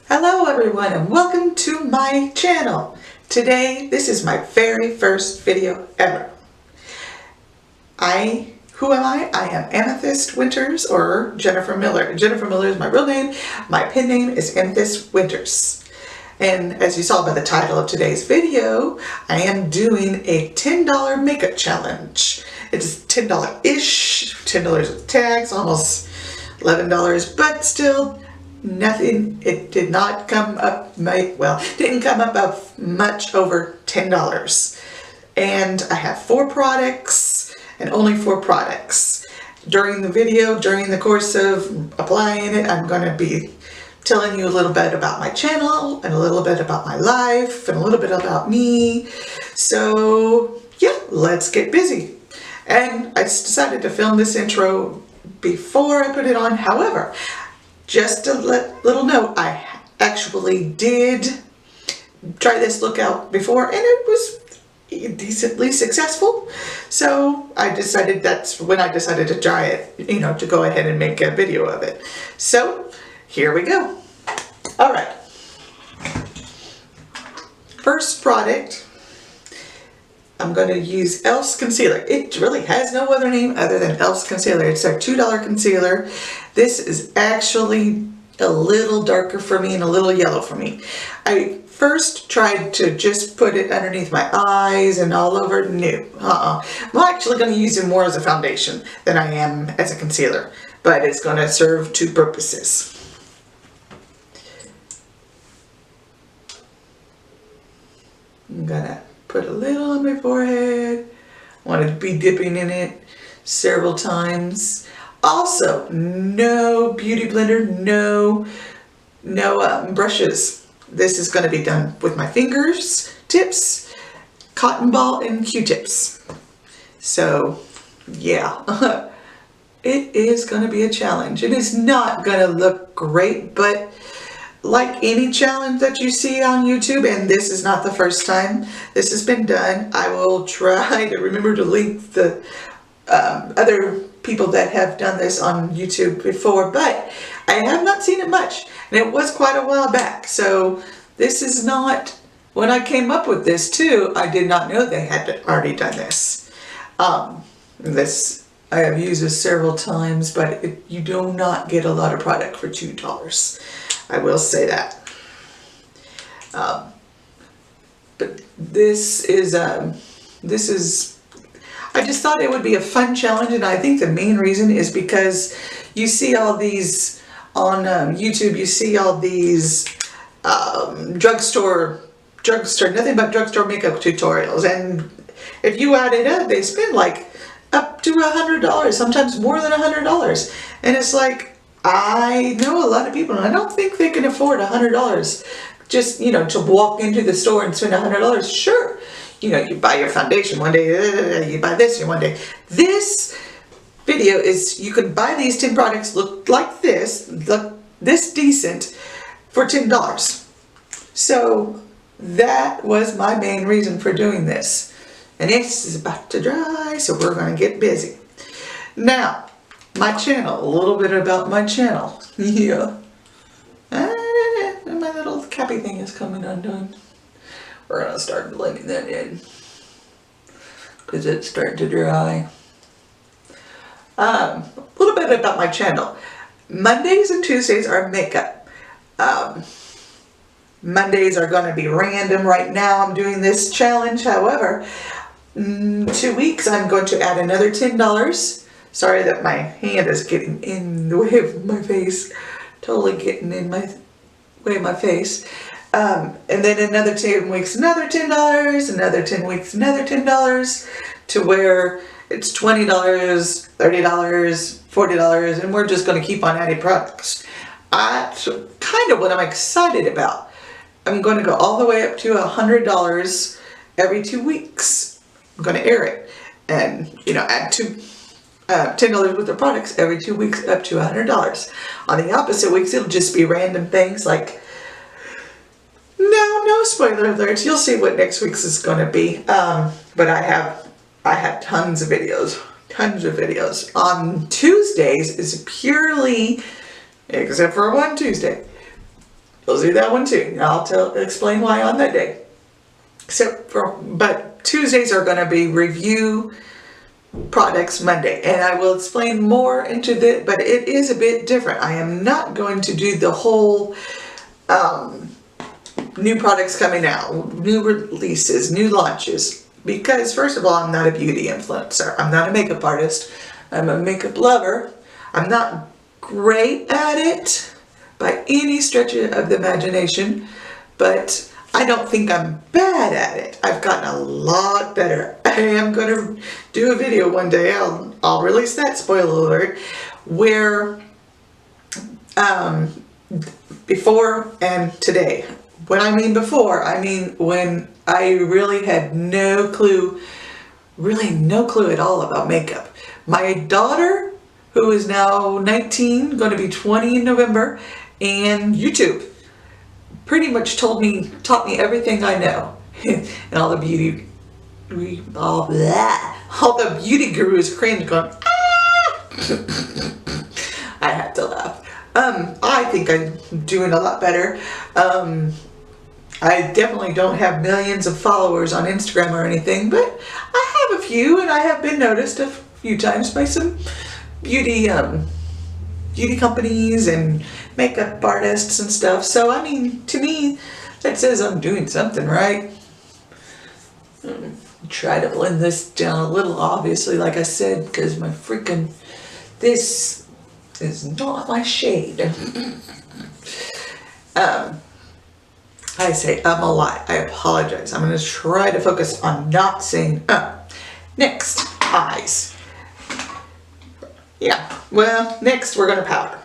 Hello everyone and welcome to my channel. Today, this is my very first video ever. Who am I? I am Amethyst Winters or Jennifer Miller. Jennifer Miller is my real name. My pen name is Amethyst Winters. And as you saw by the title of today's video, I am doing a $10 makeup challenge. It's $10-ish, $10 with tax, almost $11, but still nothing. It did not come up, didn't come up of much over $10. And I have 4 products and only 4 products. During the video, during the course of applying it, I'm going to be telling you a little bit about my channel and a little bit about my life and a little bit about me. So yeah, let's get busy. And I decided to film this intro before I put it on. However, just a little note, I actually did try this look out before and it was decently successful. So I decided that's when I decided to try it, to go ahead and make a video of it. So here we go. All right. First product, I'm going to use e.l.f.'s concealer. It really has no other name other than e.l.f.'s concealer. It's their $2 concealer. This is actually a little darker for me and a little yellow for me. I first tried to just put it underneath my eyes and all over. No, I'm actually going to use it more as a foundation than I am as a concealer, but it's going to serve 2 purposes. I'm going to put a little on my forehead. I want to be dipping in it several times. Also, no beauty blender, no brushes. This is going to be done with my fingers, tips, cotton ball, and Q-tips. So, yeah, it is going to be a challenge. It is not going to look great, but like any challenge that you see on YouTube, and this is not the first time this has been done, I will try to remember to link the other people that have done this on YouTube before, but I have not seen it much, and it was quite a while back. So this is not, when I came up with this too, I did not know they had already done this. This I have used this several times, but you do not get a lot of product for $2. I will say that. But this is, I just thought it would be a fun challenge, and I think the main reason is because you see all these on YouTube, you see all these drugstore, nothing but drugstore makeup tutorials, and if you add it up, they spend like up to $100, sometimes more than $100, and it's like, I know a lot of people, and I don't think they can afford $100 just, to walk into the store and spend $100. Sure, you buy your foundation one day, you buy this one day. This video is, you can buy these 10 products, look like this, look this decent, for $10. So that was my main reason for doing this. And this is about to dry, so we're going to get busy. Now, my channel, a little bit about my channel. Yeah. And my little cappy thing is coming undone. We're going to start blending that in because it's starting to dry. A little bit about my channel. Mondays and Tuesdays are makeup. Mondays are going to be random. Right now I'm doing this challenge. However, 2 weeks I'm going to add another $10. Sorry that my hand is getting in the way of my face. Totally getting in my way of my face. And then another 10 weeks, another $10. Another 10 weeks, another $10. To where it's $20, $30, $40. And we're just going to keep on adding products. That's kind of what I'm excited about. I'm going to go all the way up to $100 every 2 weeks. I'm going to air it. And, add $10 worth of products every 2 weeks up to $100. On the opposite weeks, it'll just be random things like, no spoiler alerts. You'll see what next week's is going to be. But I have tons of videos. On Tuesdays is purely, except for one Tuesday, We'll do that one too. I'll explain why on that day. But Tuesdays are going to be review products Monday, and I will explain more into that, but it is a bit different. I am not going to do the whole new products coming out, new releases, new launches, because first of all, I'm not a beauty influencer. I'm not a makeup artist. I'm a makeup lover. I'm not great at it by any stretch of the imagination, but I don't think I'm bad at it. I've gotten a lot better. I am going to do a video one day, I'll release that, spoiler alert, where before and today. When I mean before, I mean when I really had no clue at all about makeup. My daughter, who is now 19, going to be 20 in November, and YouTube pretty much taught me everything I know. And all the beauty gurus cringe going, ah! I had to laugh. I think I'm doing a lot better. I definitely don't have millions of followers on Instagram or anything, but I have a few, and I have been noticed a few times by some beauty companies and makeup artists and stuff. So I mean, to me, that says I'm doing something right. Try to blend this down a little, obviously, like I said, because this is not my shade. I say a lot. I apologize. I'm going to try to focus on not saying Next, eyes. Yeah, well, next we're going to powder.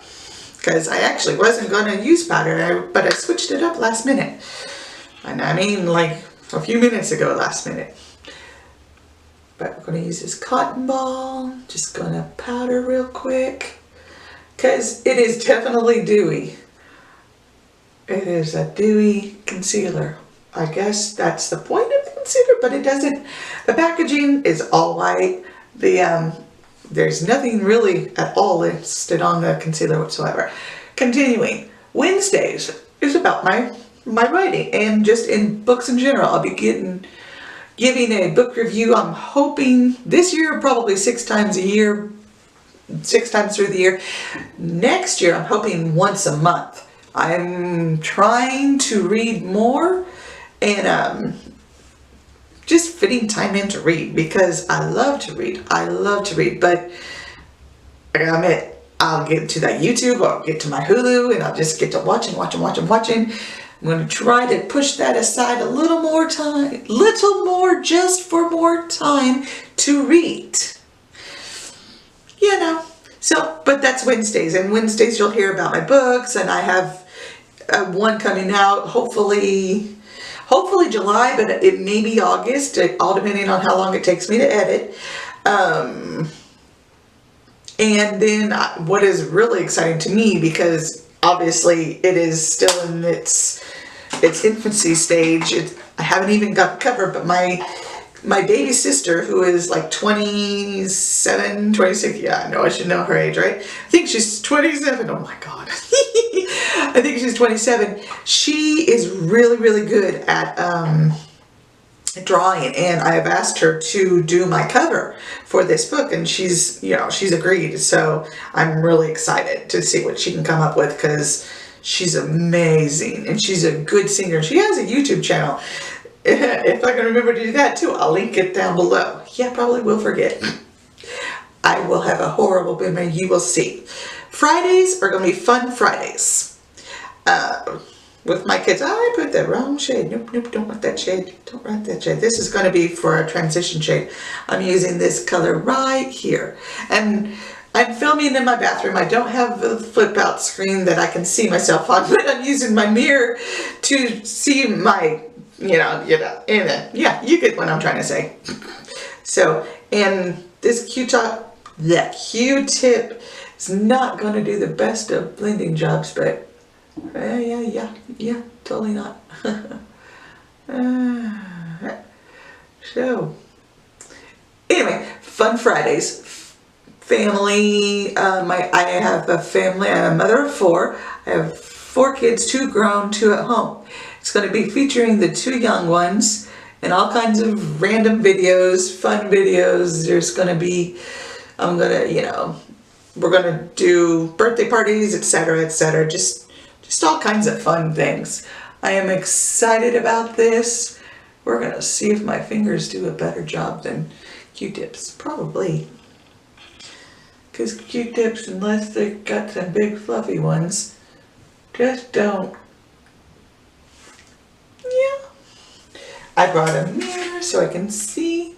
Because I actually wasn't going to use powder, but I switched it up last minute. And I mean like a few minutes ago last minute. But we're going to use this cotton ball. Just going to powder real quick. Because it is definitely dewy. It is a dewy concealer. I guess that's the point of the concealer, but it doesn't. The packaging is all white. There's nothing really at all listed on the concealer whatsoever. Continuing, Wednesdays is about my writing, and just in books in general. I'll be giving a book review. I'm hoping this year probably 6 times a year, 6 times through the year. Next year I'm hoping once a month. I'm trying to read more and just fitting time in to read, because I love to read. I love to read, but I gotta admit, I'll get to that YouTube, or I'll get to my Hulu, and I'll just get to watching. I'm going to try to push that aside a little more time, just for more time to read. You know, so, but that's Wednesdays, and Wednesdays you'll hear about my books, and I have one coming out, hopefully July, but it may be August, all depending on how long it takes me to edit. And then what is really exciting to me, because obviously it is still in its infancy stage. I haven't even got the cover, but my baby sister, who is like 27, 26, yeah, I know I should know her age, right? I think she's 27, oh my God. I think she's 27. She is really, really good at drawing, and I have asked her to do my cover for this book, and she's agreed. So I'm really excited to see what she can come up with, because she's amazing, and she's a good singer. She has a YouTube channel. If I can remember to do that too, I'll link it down below. Yeah, probably will forget. I will have a horrible memory, you will see. Fridays are going to be fun Fridays. With my kids. I put the wrong shade. Nope, don't want that shade. Don't want that shade. This is going to be for a transition shade. I'm using this color right here. And I'm filming in my bathroom. I don't have a flip out screen that I can see myself on, but I'm using my mirror to see my, yeah, you get what I'm trying to say. So, and this Q-tip is not going to do the best of blending jobs, but yeah, totally not. So, anyway, fun Fridays. Family, I have a family. I'm a mother of 4. I have 4 kids, 2 grown, 2 at home. It's going to be featuring the 2 young ones and all kinds of random videos, fun videos. There's going to be, I'm going to, you know, we're going to do birthday parties, etc., etc. Just all kinds of fun things. I am excited about this. We're going to see if my fingers do a better job than Q-tips. Probably. Because Q-tips, unless they've got some big fluffy ones, just don't. Yeah. I brought a mirror so I can see.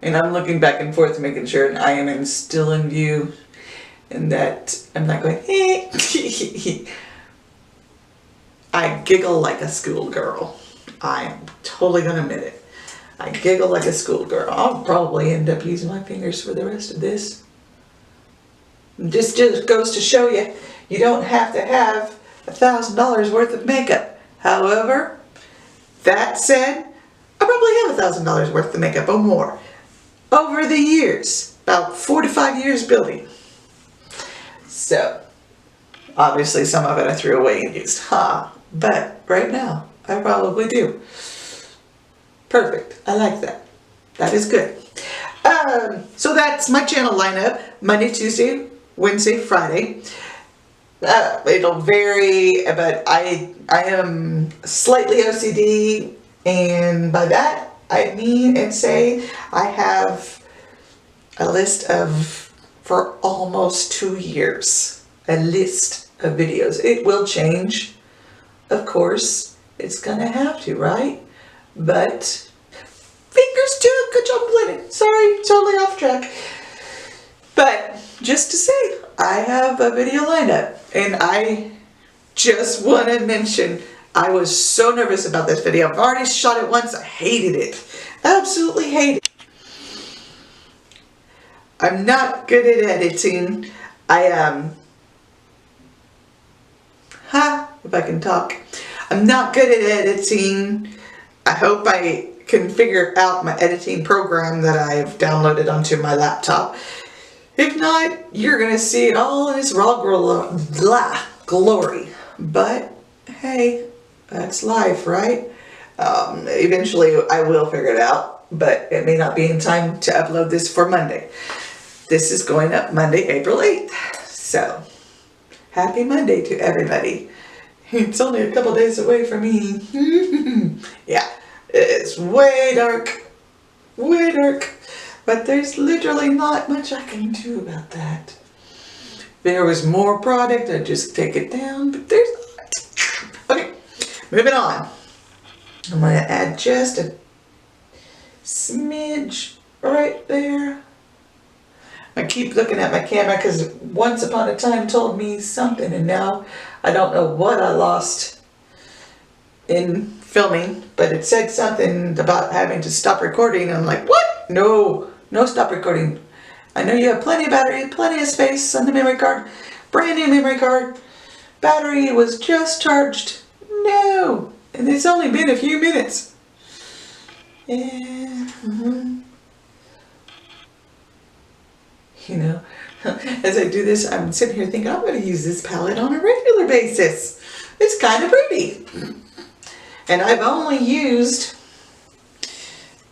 And I'm looking back and forth making sure I am still in view and that I'm not going, hey. I giggle like a schoolgirl. I am totally going to admit it. I giggle like a schoolgirl. I'll probably end up using my fingers for the rest of this. This just goes to show you, you don't have to have $1,000 worth of makeup. However, that said, I probably have $1,000 worth of makeup or more. Over the years, about 4 to 5 years building. So, obviously some of it I threw away and used. But right now, I probably do. Perfect. I like that. That is good. So that's my channel lineup. Monday, Tuesday, Wednesday, Friday. It'll vary, but I am slightly OCD, and by that I mean and say I have a list of, for almost 2 years, a list of videos. It will change, of course. It's gonna have to, right? But fingers too, good job blending. Sorry, totally off track. But just to say, I have a video lined up, and I just want to mention I was so nervous about this video. I've already shot it once. I hated it. Absolutely hated it. I'm not good at editing. If I can talk. I'm not good at editing. I hope I can figure out my editing program that I've downloaded onto my laptop. If not, you're going to see it all in its raw glory. But, hey, that's life, right? Eventually, I will figure it out, but it may not be in time to upload this for Monday. This is going up Monday, April 8th. So, happy Monday to everybody. It's only a couple days away from me. Yeah, it's way dark. Way dark. But there's literally not much I can do about that. If there was more product, I'd just take it down, but there's not. Okay, moving on. I'm going to add just a smidge right there. I keep looking at my camera because once upon a time told me something, and now I don't know what I lost in filming, but it said something about having to stop recording, and I'm like, what? No stop recording. I know you have plenty of battery, plenty of space on the memory card, brand new memory card. Battery was just charged. No, and it's only been a few minutes. Yeah. You know, as I do this, I'm sitting here thinking I'm going to use this palette on a regular basis. It's kind of pretty. And I've only used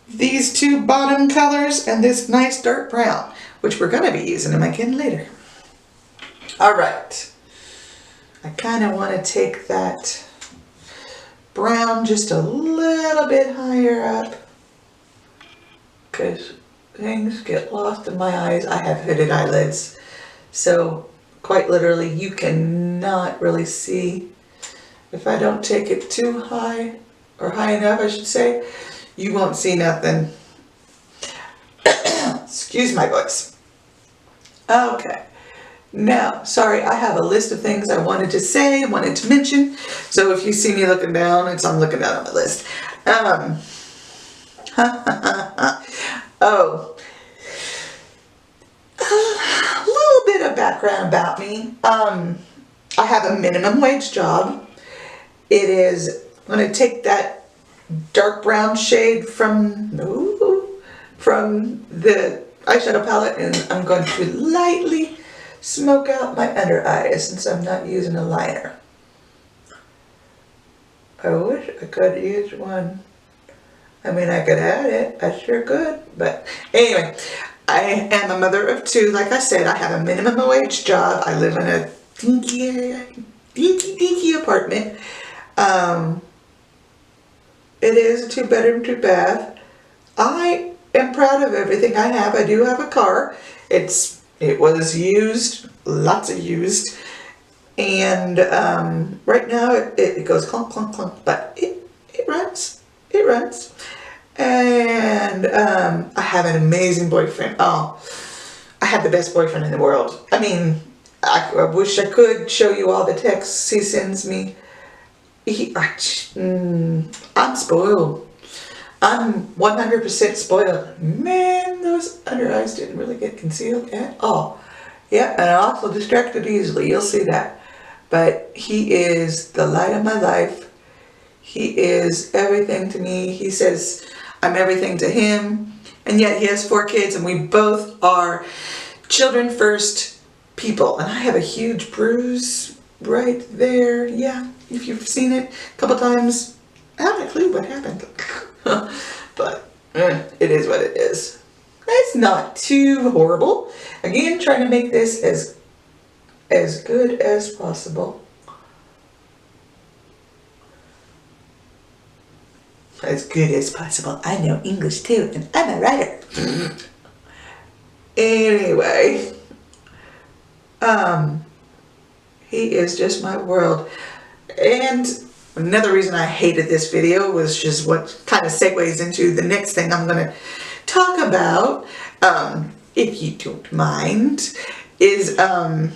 these 2 bottom colors and this nice dark brown, which we're going to be using in my kin later. Alright. I kind of want to take that brown just a little bit higher up, because things get lost in my eyes. I have hooded eyelids, so quite literally you cannot really see. If I don't take it too high, or high enough I should say, you won't see nothing. Excuse my voice. Okay. Now, sorry, I have a list of things I wanted to say, wanted to mention. So if you see me looking down, I'm looking down on my list. Oh, a little bit of background about me. I have a minimum wage job. It is, I'm going to take that dark brown shade from the eyeshadow palette, and I'm going to lightly smoke out my under eyes since I'm not using a liner. I wish I could use one. I mean, I could add it. I sure could. But anyway, I am a mother of two. Like I said, I have a minimum wage job. I live in a dinky apartment. It is a 2-bedroom, 2-bath. I am proud of everything I have. I do have a car. It was used, lots of used. And right now it goes clunk, clunk, clunk, but it runs. It runs. And I have an amazing boyfriend. Oh, I have the best boyfriend in the world. I mean, I wish I could show you all the texts he sends me. I'm spoiled. I'm 100% spoiled. Man, those under eyes didn't really get concealed at all. Yeah, and I also distracted easily. You'll see that. But he is the light of my life. He is everything to me. He says I'm everything to him. And yet he has 4 kids, and we both are children first people. And I have a huge bruise right there. Yeah, if you've seen it a couple times, I haven't a clue what happened. But it is what it is. It's not too horrible. Again, trying to make this as good as possible. As good as possible. I know English too, and I'm a writer. Anyway, he is just my world. And another reason I hated this video was just what kind of segues into the next thing I'm going to talk about, if you don't mind, is I'm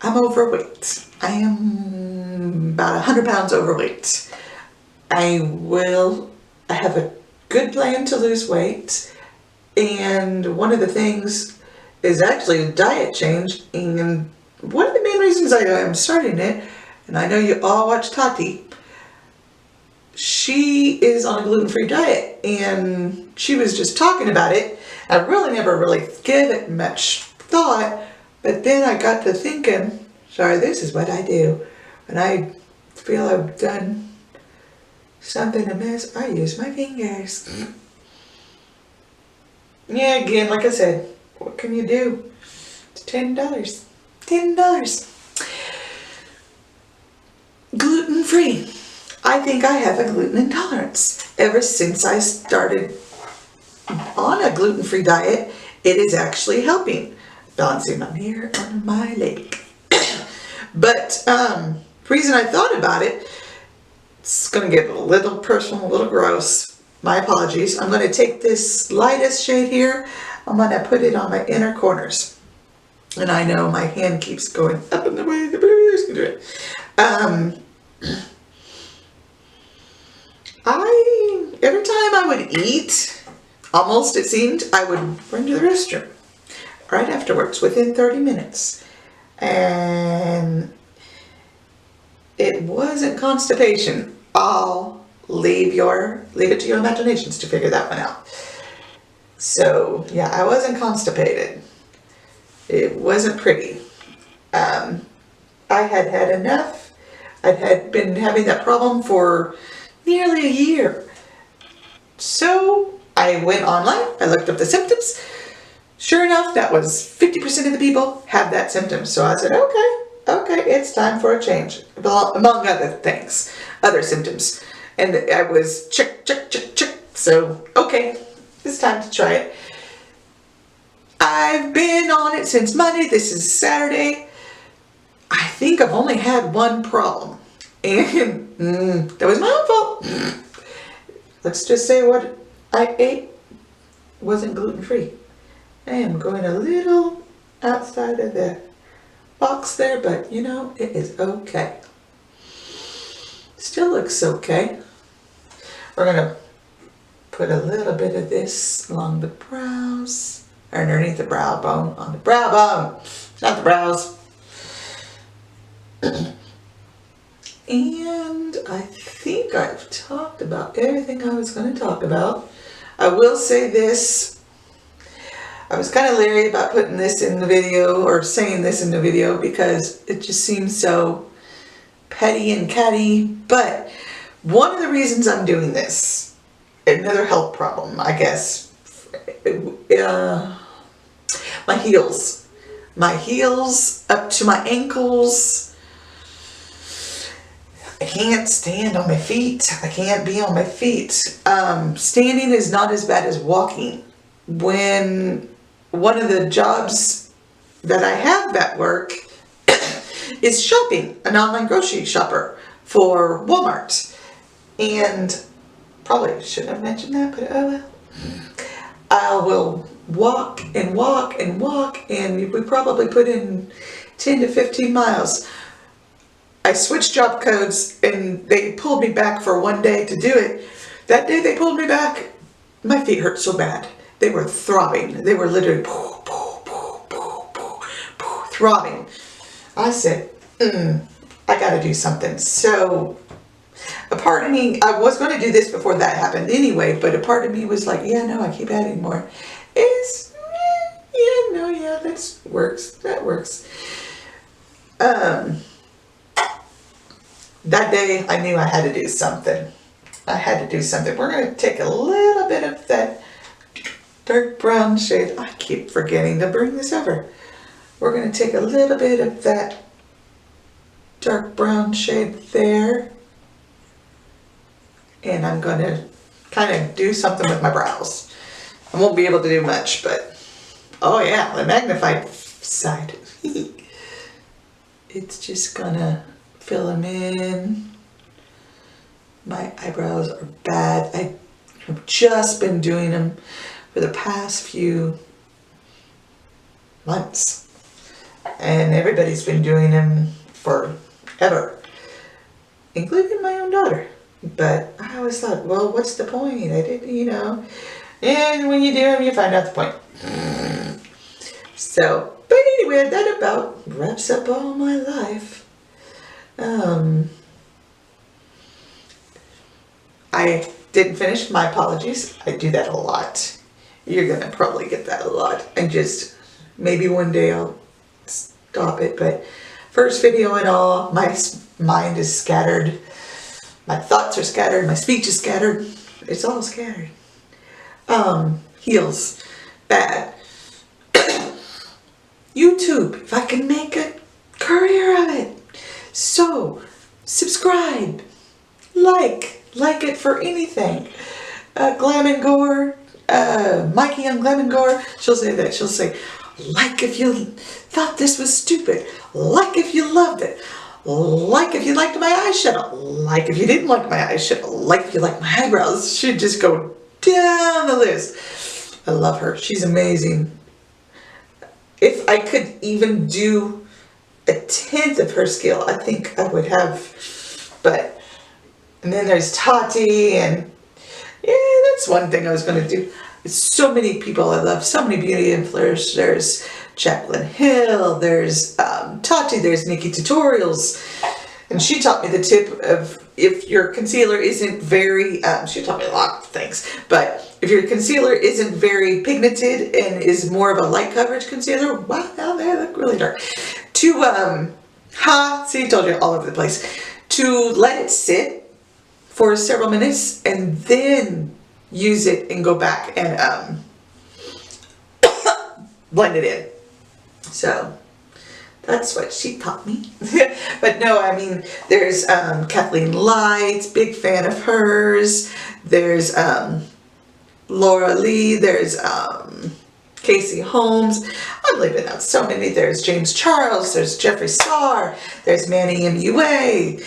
overweight. I am about 100 pounds overweight. I have a good plan to lose weight, and one of the things is actually a diet change, and one of the main reasons I am starting it, and I know you all watch Tati, she is on a gluten-free diet, and she was just talking about it. I really never gave it much thought, but then I got to thinking, sorry, this is what I do. When I feel I've done something amiss, I use my fingers. Yeah, again, like I said, what can you do? It's $10. $10. Gluten-free. I think I have a gluten intolerance. Ever since I started on a gluten-free diet, it is actually helping. Balancing on here on my leg. But the reason I thought about it, it's going to get a little personal, a little gross. My apologies. I'm going to take this lightest shade here. I'm going to put it on my inner corners. And I know my hand keeps going up in the way. The baby's going to do it. Every time I would eat, almost it seemed, I would run to the restroom right afterwards, within 30 minutes. And it wasn't constipation. I'll leave it to your imaginations to figure that one out. So yeah, I wasn't constipated. It wasn't pretty. I had enough. I'd been having that problem for nearly a year. So I went online, I looked up the symptoms. Sure enough, that was 50% of the people have that symptom. So I said, okay, it's time for a change. Among other things, other symptoms. And I was check. So, okay, it's time to try it. I've been on it since Monday. This is Saturday. I think I've only had one problem. And that was my own fault. Let's just say what I ate wasn't gluten-free. I am going a little outside of the box there, but you know, it is okay. Still looks okay. We're going to put a little bit of this along the brows, or underneath the brow bone, on the brow bone, not the brows. And I think I've talked about everything I was going to talk about. I will say this. I was kind of leery about putting this in the video or saying this in the video because it just seems so petty and catty. But one of the reasons I'm doing this, another health problem, I guess, my heels. My heels up to my ankles. I can't stand on my feet. I can't be on my feet. Standing is not as bad as walking. When one of the jobs that I have at work is shopping, an online grocery shopper for Walmart. And probably shouldn't have mentioned that, but oh well. I will walk and walk and walk, and we probably put in 10 to 15 miles. I switched job codes and they pulled me back for one day to do it. That day they pulled me back, my feet hurt so bad. They were throbbing. They were literally throbbing. I said, I gotta do something. So a part of me, I was going to do this before that happened anyway, but a part of me was like, yeah, no, I keep adding more. Yeah, that works. That works. That day I knew I had to do something. I had to do something. We're going to take a little bit of that dark brown shade. I keep forgetting to bring this over. We're going to take a little bit of that dark brown shade there. And I'm going to kind of do something with my brows. I won't be able to do much, but oh yeah, the magnified side. It's just going to fill them in. My eyebrows are bad. I have just been doing them for the past few months. And everybody's been doing them forever, including my own daughter. But I always thought, well, what's the point? I didn't, and when you do them, you find out the point. So, but anyway, that about wraps up all my life. I didn't finish. My apologies. I do that a lot. You're going to probably get that a lot. And just maybe one day I'll stop it. But first video and all, my mind is scattered. My thoughts are scattered. My speech is scattered. It's all scattered. Heels. Bad. YouTube. If I can make a career of it. So, subscribe. Like it for anything. Glam and Gore. Mikey on Glam and Gore. She'll say that. She'll say, like if you thought this was stupid. Like if you loved it. Like if you liked my eyeshadow. Like if you didn't like my eyeshadow. Like if you liked my eyebrows. She'd just go down the list. I love her. She's amazing. If I could even do a 1/10 of her skill, I think I would have. But, and then there's Tati, and yeah, that's one thing I was going to do. There's so many people I love, so many beauty influencers. There's Jaclyn Hill, there's Tati, there's Nikki Tutorials, and she taught me the tip of if your concealer isn't very, she taught me a lot of things, but if your concealer isn't very pigmented and is more of a light coverage concealer, wow, now they look really dark, to, see, I told you all over the place, to let it sit for several minutes and then use it and go back and blend it in. So that's what she taught me. But no, I mean, there's Kathleen Lights, big fan of hers. There's Laura Lee. There's Casey Holmes. I'm leaving out so many. There's James Charles. There's Jeffree Star. There's Manny MUA.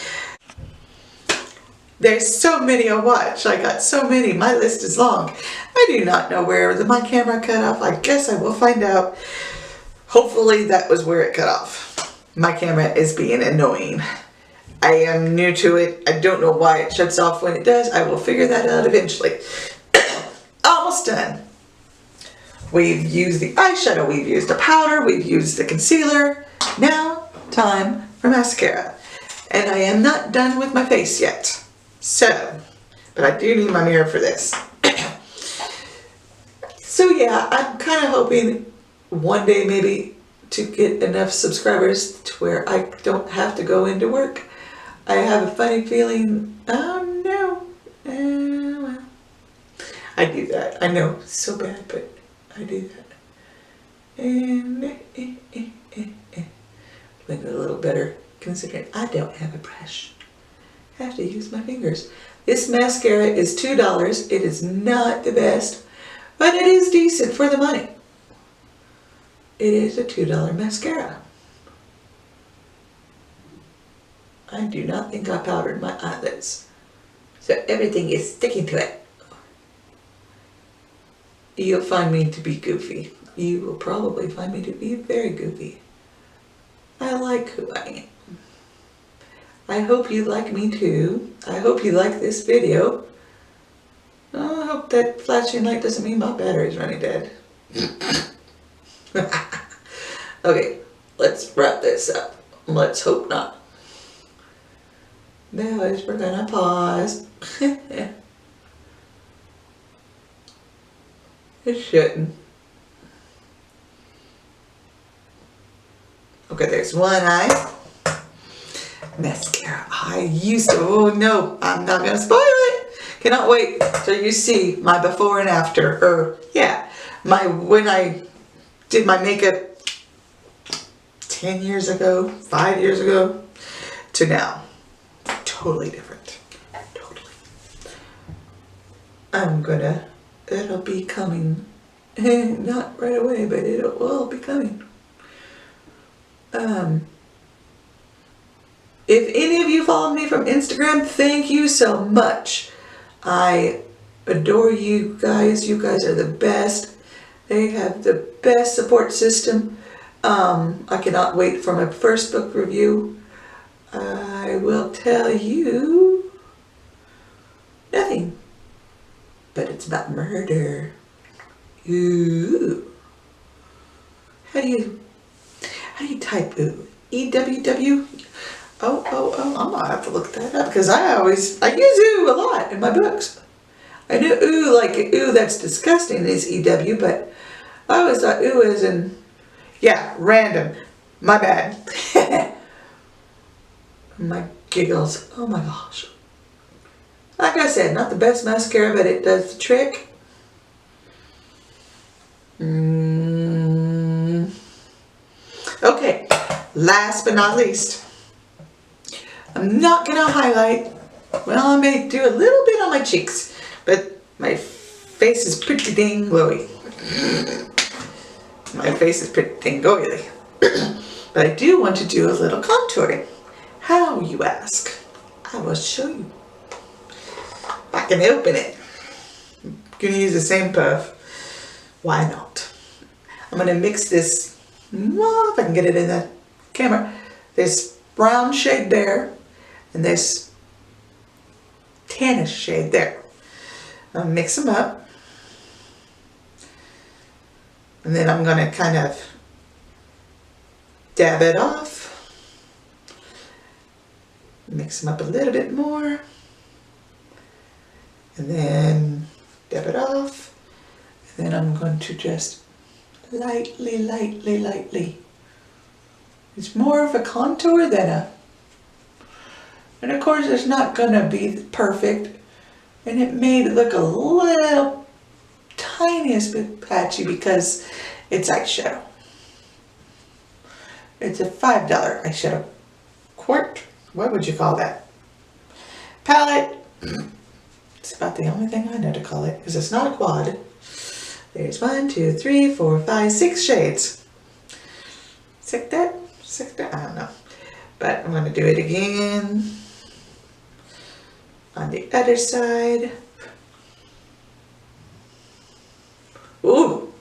There's so many to watch. I got so many. My list is long. I do not know where my camera cut off. I guess I will find out. Hopefully that was where it cut off. My camera is being annoying. I am new to it. I don't know why it shuts off when it does. I will figure that out eventually. Almost done. We've used the eyeshadow. We've used the powder. We've used the concealer. Now, time for mascara. And I am not done with my face yet. So, but I do need my mirror for this. So yeah, I'm kind of hoping one day maybe to get enough subscribers to where I don't have to go into work. I have a funny feeling, oh no, well, I do that. I know, it's so bad, but I do that. And look a little better considering I don't have a brush. I have to use my fingers. This mascara is $2. It is not the best, but it is decent for the money. It is a $2 mascara. I do not think I powdered my eyelids, so everything is sticking to it. You'll find me to be goofy. You will probably find me to be very goofy. I like who I am. I hope you like me too. I hope you like this video. I hope that flashing light doesn't mean my battery's running dead. Okay, let's wrap this up. Let's hope not. Now is we're gonna pause. It shouldn't. Okay, there's one eye. Mascara. I used to, oh no, I'm not gonna spoil it. Cannot wait till you see my before and after. Or yeah, when I did my makeup 10 years ago, 5 years ago, to now. Totally different. Totally. It'll be coming. Not right away, but it will be coming. If any of you follow me from Instagram, thank you so much. I adore you guys. You guys are the best. They have the best support system. I cannot wait for my first book review. I will tell you nothing, but it's about murder. Ooh. How do you type ooh? E-W-W? Oh, I'm gonna have to look that up because I use ooh a lot in my books. I know ooh, like ooh that's disgusting is E-W, but I always thought ooh as in, yeah, random. My bad. My giggles. Oh my gosh. Like I said, not the best mascara, but it does the trick. Okay, last but not least, I'm not gonna highlight. Well, I may do a little bit on my cheeks, but my face is pretty dang glowy. My face is pretty dang oily. But I do want to do a little contouring. How, you ask? I will show you. I can open it. I'm gonna use the same puff. Why not? I'm gonna mix this, well, if I can get it in the camera, this brown shade there and this tannish shade there. I'll mix them up. And then I'm gonna kind of dab it off. Mix them up a little bit more. And then dab it off. And then I'm going to just lightly. It's more of a contour than a, and of course it's not gonna be perfect. And it may look a little tiniest bit patchy because it's eyeshadow. It's a $5 eyeshadow quart. What would you call that? Palette. It's about the only thing I know to call it because it's not a quad. There's 1, 2, 3, 4, 5, 6 shades. Six that? I don't know. But I'm going to do it again on the other side. Ooh.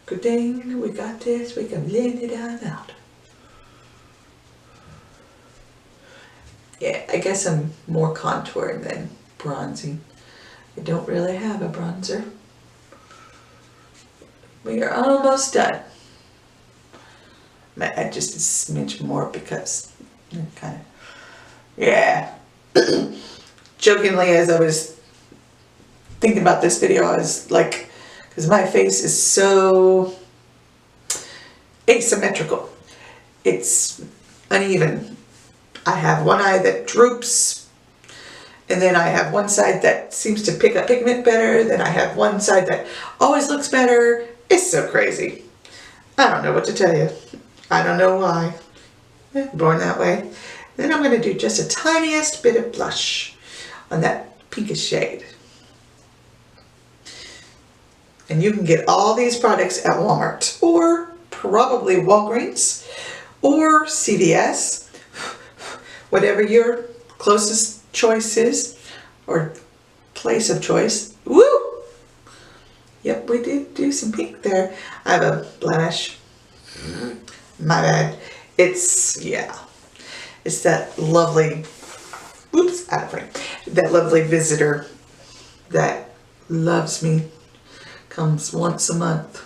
Good thing we got this. We can blend it on out. Yeah, I guess I'm more contouring than bronzing. I don't really have a bronzer. We are almost done. I add just a smidge more because kind of, yeah. Jokingly, as I was thinking about this video, I was like, because my face is so asymmetrical. It's uneven. I have one eye that droops, and then I have one side that seems to pick up pigment better, then I have one side that always looks better. It's so crazy. I don't know what to tell you. I don't know why. Born that way. Then I'm going to do just a tiniest bit of blush on that pinkish shade. And you can get all these products at Walmart, or probably Walgreens, or CVS, whatever your closest choice is, or place of choice. Woo! Yep, we did do some pink there. I have a blemish. My bad. It's, yeah. It's that lovely, oops, out of frame. That lovely visitor that loves me. Comes once a month.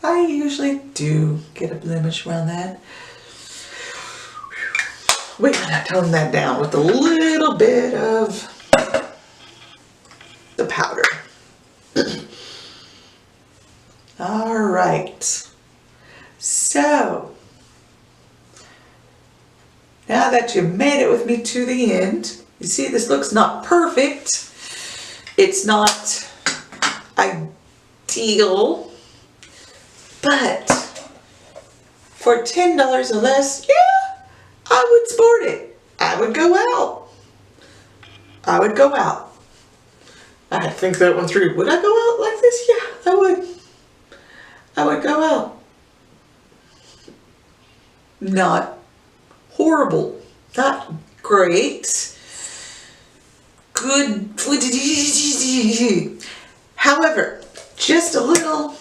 I usually do get a blemish around that. We're gonna tone that down with a little bit of the powder. All right. So, now that you've made it with me to the end, you see this looks not perfect. It's not ideal, but for $10 or less, yeah, I would sport it. I would go out. I would go out. I had to think that one through. Would I go out like this? Yeah, I would. I would go out. Not horrible. Not great. Good. However, just a little,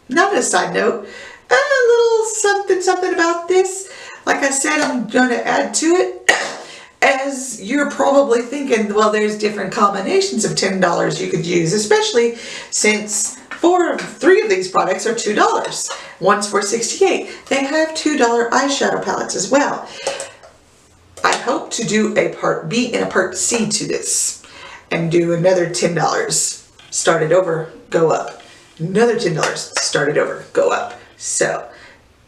not a side note, a little something about this. Like I said, I'm going to add to it. As you're probably thinking, well, there's different combinations of $10 you could use, especially since three of these products are $2. One's for $68. They have $2 eyeshadow palettes as well. I hope to do a part B and a part C to this and do another $10. Start it over, go up. Another $10, start it over, go up. So,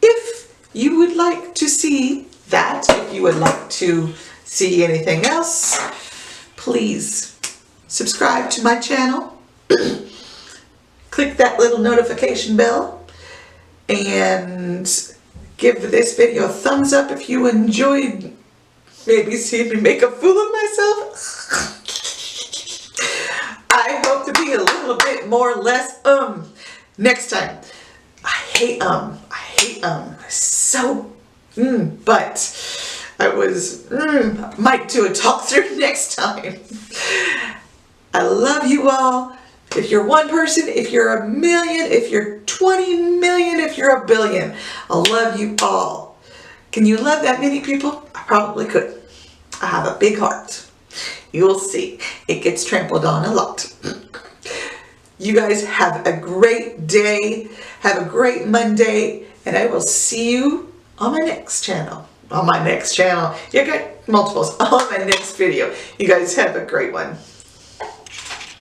if you would like to see that, if you would like to see anything else, please subscribe to my channel. Click that little notification bell and give this video a thumbs up if you enjoyed maybe seeing me make a fool of myself. I hope to be a little bit more less next time. I hate so but I was might do a talk through next time. I love you all. If you're one person, if you're a million, if you're 20 million, if you're a billion, I love you all. Can you love that many people? I probably could. I have a big heart. You'll see. It gets trampled on a lot. You guys have a great day. Have a great Monday. And I will see you on my next channel. On my next channel. You got multiples. On my next video. You guys have a great one.